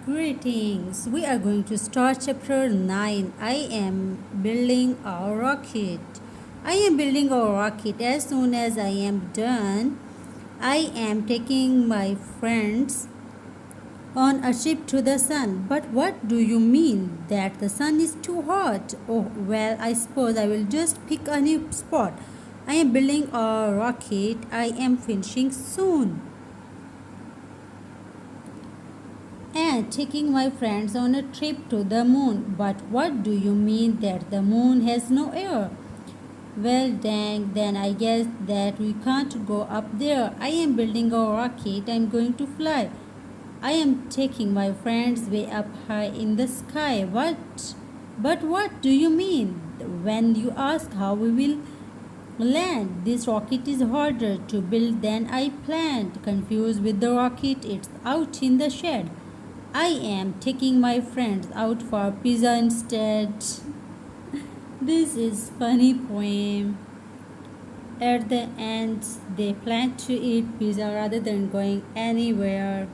Greetings. We are going to start chapter 9. I am building a rocket. I am building a rocket. As soon as I am done, I am taking my friends on a trip to the sun. But what do you mean? That the sun is too hot? Oh, well, I suppose I will just pick a new spot. I am building a rocket. I am finishing soon. And taking my friends on a trip to the moon. But what do you mean that the moon has no air? Well, dang, then I guess that we can't go up there. I am building a rocket. I'm going to fly. I am taking my friends way up high in the sky. What? But what do you mean when you ask how we will land? This rocket is harder to build than I planned. Confused with the rocket, it's out in the shed. I am taking my friends out for pizza instead. This is funny poem. At the end, they plan to eat pizza rather than going anywhere.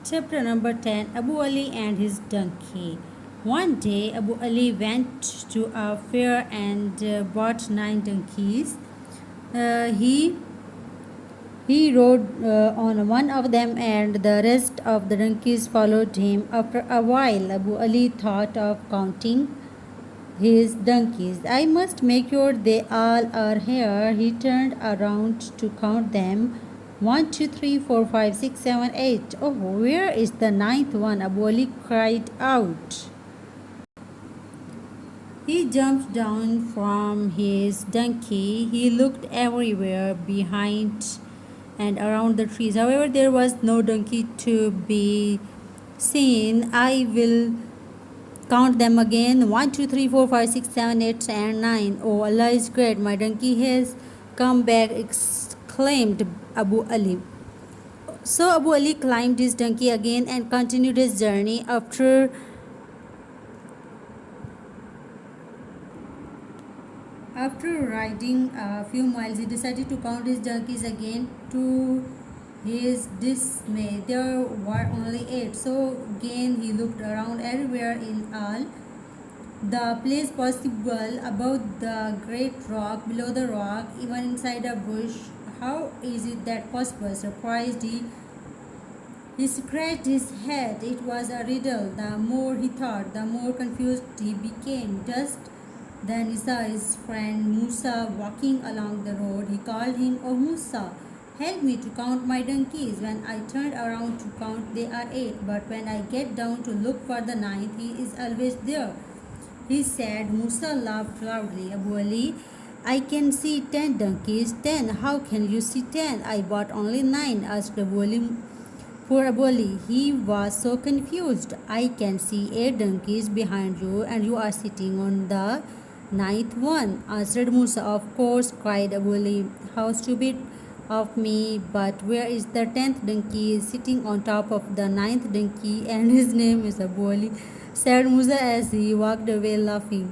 Chapter number 10, Abu Ali and his donkey. One day, Abu Ali went to a fair and bought 9 donkeys. Uh, he he rode on one of them, and the rest of the donkeys followed him. After a while, Abu Ali thought of counting his donkeys. I must make sure they all are here. He turned around to count them. 1, 2, 3, 4, 5, 6, 7, 8. Oh, where is the ninth one? Abu Ali cried out. He jumped down from his donkey. He looked everywhere behind and around the trees. However, there was no donkey to be seen. I will count them again. 1, 2, 3, 4, 5, 6, 7, 8, and 9. Oh, Allah is great. My donkey has come back, exclaimed Abu Ali. So Abu Ali climbed his donkey again and continued his journey. After riding a few miles, he decided to count his donkeys again. To his dismay, there were only 8. So again he looked around everywhere in all the place possible, above the great rock, below the rock, even inside a bush. How is it that possible? Surprised, he scratched his head. It was a riddle. The more he thought, the more confused he became. Just then he saw his friend Musa walking along the road. He called him, "Oh Musa, help me to count my donkeys." When I turned around to count, they are 8. But when I get down to look for the ninth, he is always there, he said. Musa laughed loudly. Abu Ali, I can see 10 donkeys. 10? How can you see 10? I bought only 9, asked Abu Ali. Poor Abu Ali, he was so confused. I can see 8 donkeys behind you, and you are sitting on the ninth one, answered Musa. Of course, cried Abu Ali. How stupid of me, but where is the 10th donkey? Sitting on top of the ninth donkey, and his name is Abu Ali, said Musa as he walked away laughing.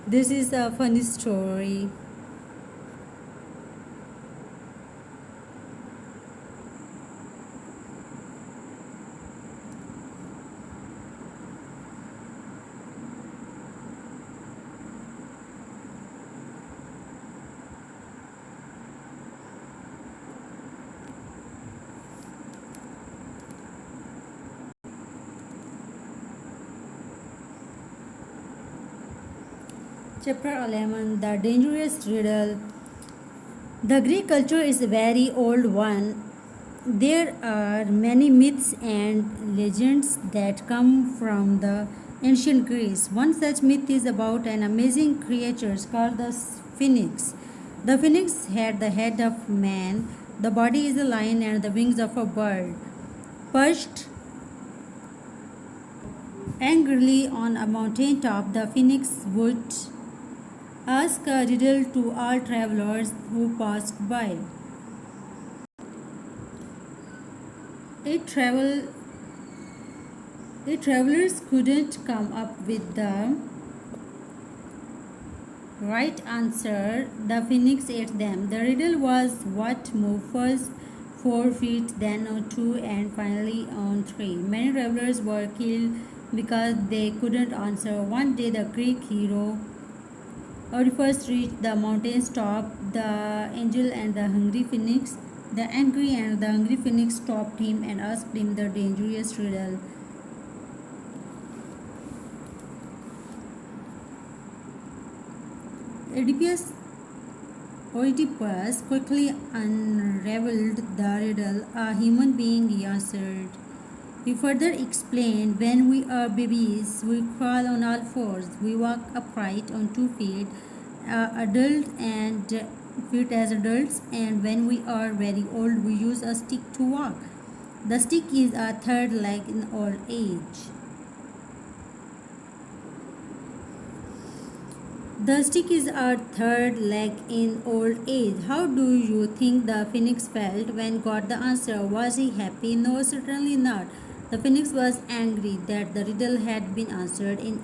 This is a funny story. Chapter 11, The Dangerous Riddle. The Greek culture is a very old one. There are many myths and legends that come from the ancient Greece. One such myth is about an amazing creature called the phoenix. The phoenix had the head of man, the body is a lion, and the wings of a bird. Perched angrily on a mountain top, the phoenix would Ask a riddle to all travelers who passed by. Eight travel eight travelers couldn't come up with the right answer. The phoenix ate them. The riddle was what moved first 4 feet, then on 2, and finally on 3. Many travelers were killed because they couldn't answer. One day, the Greek hero Oedipus reached the mountain's top. The angel and the hungry phoenix, the angry and the hungry phoenix stopped him and asked him the dangerous riddle. Oedipus Oedipus quickly unraveled the riddle. A human being, he answered. He further explained, when we are babies, we crawl on all fours. We walk upright on 2 feet, feet as adults, and when we are very old, we use a stick to walk. The stick is our third leg in old age. The stick is our third leg in old age. How do you think the phoenix felt when got the answer? Was he happy? No, certainly not. The phoenix was angry that the riddle had been answered. In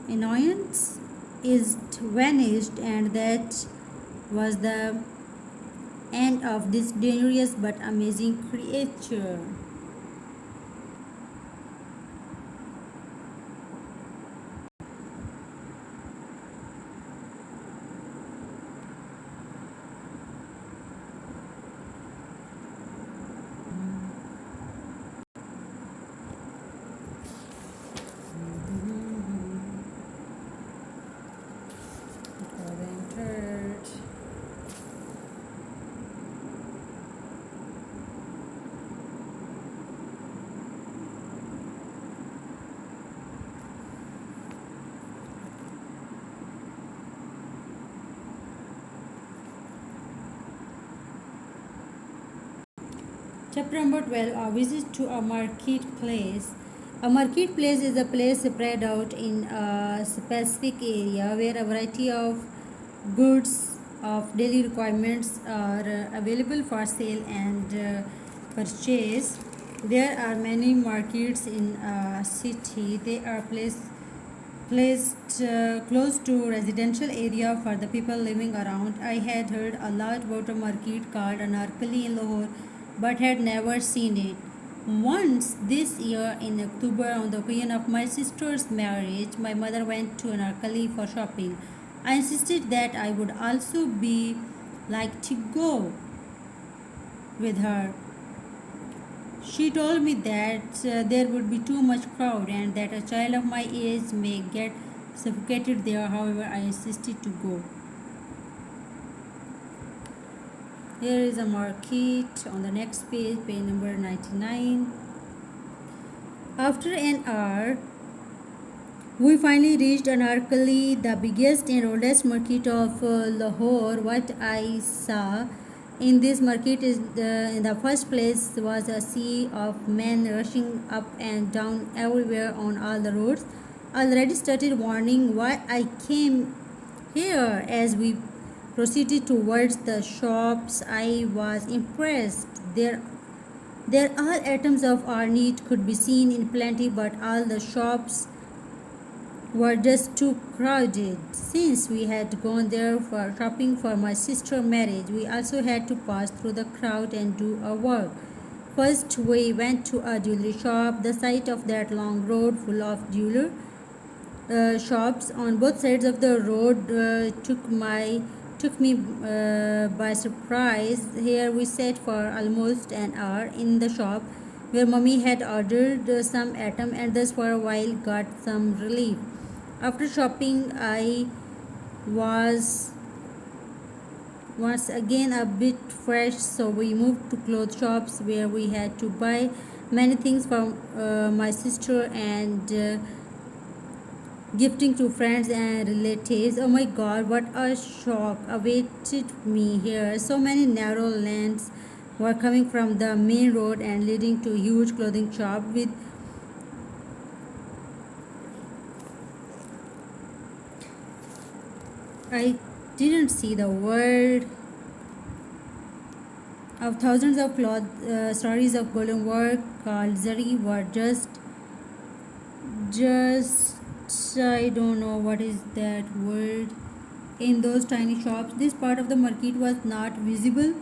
annoyance is vanished, and that was the end of this dangerous but amazing creature. Chapter number 12, a visit to a marketplace. A marketplace is a place spread out in a specific area where a variety of goods of daily requirements are available for sale and purchase. There are many markets in a city. They are placed close to residential area for the people living around. I had heard a lot about a market called Anarkali in Lahore, but had never seen it. Once this year in October, on the occasion of my sister's marriage, my mother went to Anarkali for shopping. I insisted that I would also be like to go with her. She told me that there would be too much crowd and that a child of my age may get suffocated there. However, I insisted to go. Here is a market on the next page, page number 99. After an hour, we finally reached Anarkali, the biggest and oldest market of Lahore. What I saw in this market is in the first place was a sea of men rushing up and down everywhere on all the roads. I already started wondering why I came here. As we proceeded towards the shops, I was impressed. There all items of our need could be seen in plenty, but all the shops were just too crowded. Since we had gone there for shopping for my sister's marriage, we also had to pass through the crowd and do our work. First, we went to a jewelry shop. The sight of that long road full of jeweler shops on both sides of the road took me by surprise. Here we sat for almost an hour in the shop where mommy had ordered some item and thus for a while got some relief. After shopping, I was once again a bit fresh, so we moved to clothes shops where we had to buy many things for my sister and gifting to friends and relatives. Oh my god, what a shock awaited me here. So many narrow lanes were coming from the main road and leading to a huge clothing shop with I didn't see the word. Of thousands of cloth stories of golden work called zari were just I don't know what is that word. In those tiny shops, this part of the market was not visible